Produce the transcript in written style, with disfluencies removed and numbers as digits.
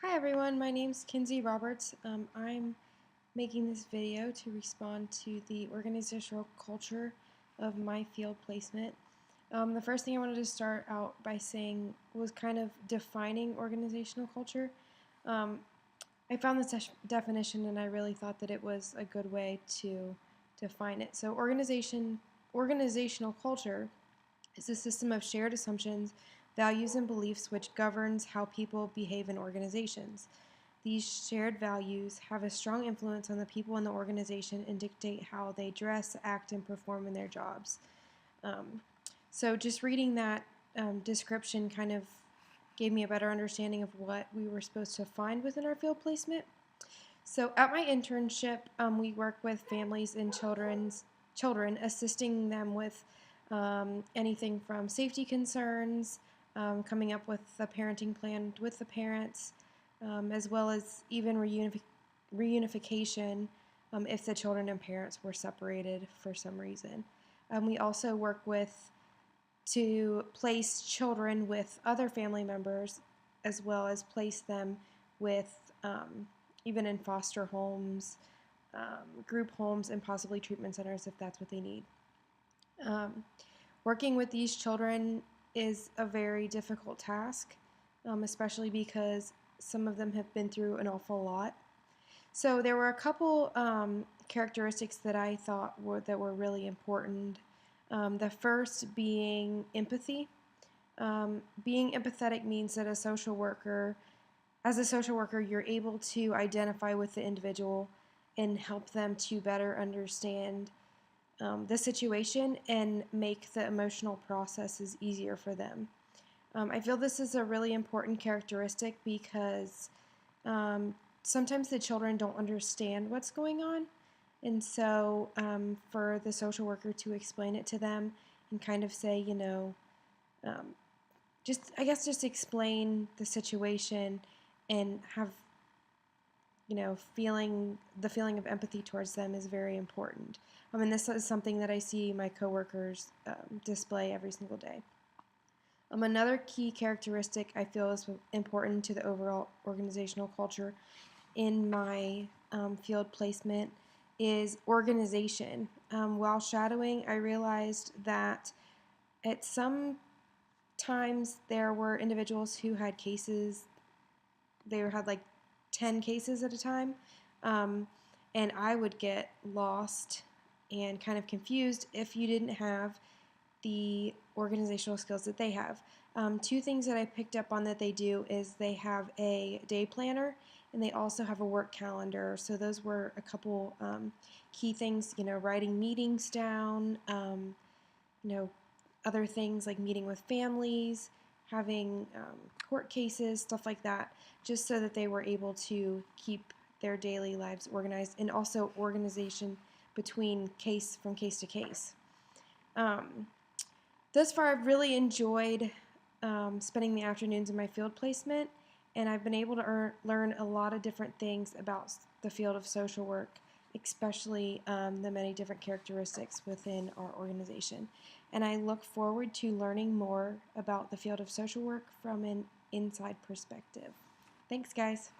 Hi everyone, my name's Kinsey Roberts. I'm making this video to respond to the organizational culture of my field placement. The first thing I wanted to start out by saying was kind of defining organizational culture. Um, I found this definition and I really thought that it was a good way to define it. So organizational culture is a system of shared assumptions, values, and beliefs which governs how people behave in organizations. These shared values have a strong influence on the people in the organization and dictate how they dress, act, and perform in their jobs. Um, so, just reading that description kind of gave me a better understanding of what we were supposed to find within our field placement. So, at my internship, we work with families and children, assisting them with anything from safety concerns, coming up with a parenting plan with the parents, as well as even reunification if the children and parents were separated for some reason. We also work with to place children with other family members, as well as place them with even in foster homes, group homes, and possibly treatment centers if that's what they need. Um, Working with these children is a very difficult task, especially because some of them have been through an awful lot. So there were a couple characteristics that I thought were really important. The first being empathy. Being empathetic means that as a social worker, you're able to identify with the individual and help them to better understand the situation and make the emotional processes easier for them. I feel this is a really important characteristic because sometimes the children don't understand what's going on. And so for the social worker to explain it to them and kind of say, um, just explain the situation and have, feeling the feeling of empathy towards them is very important. And this is something that I see my coworkers display every single day. Another key characteristic I feel is important to the overall organizational culture in my field placement is organization. While shadowing, I realized that at some times there were individuals who had cases, they had like 10 cases at a time, and I would get lost and kind of confused if you didn't have the organizational skills that they have. Two things that I picked up on that they do is they have a day planner and they also have a work calendar. So those were a couple key things, writing meetings down, you know, other things like meeting with families, having court cases, stuff like that, just so that they were able to keep their daily lives organized, and also organization between from case to case. Thus far, I've really enjoyed spending the afternoons in my field placement, and I've been able to learn a lot of different things about the field of social work, especially the many different characteristics within our organization. And I look forward to learning more about the field of social work from an inside perspective. Thanks, guys.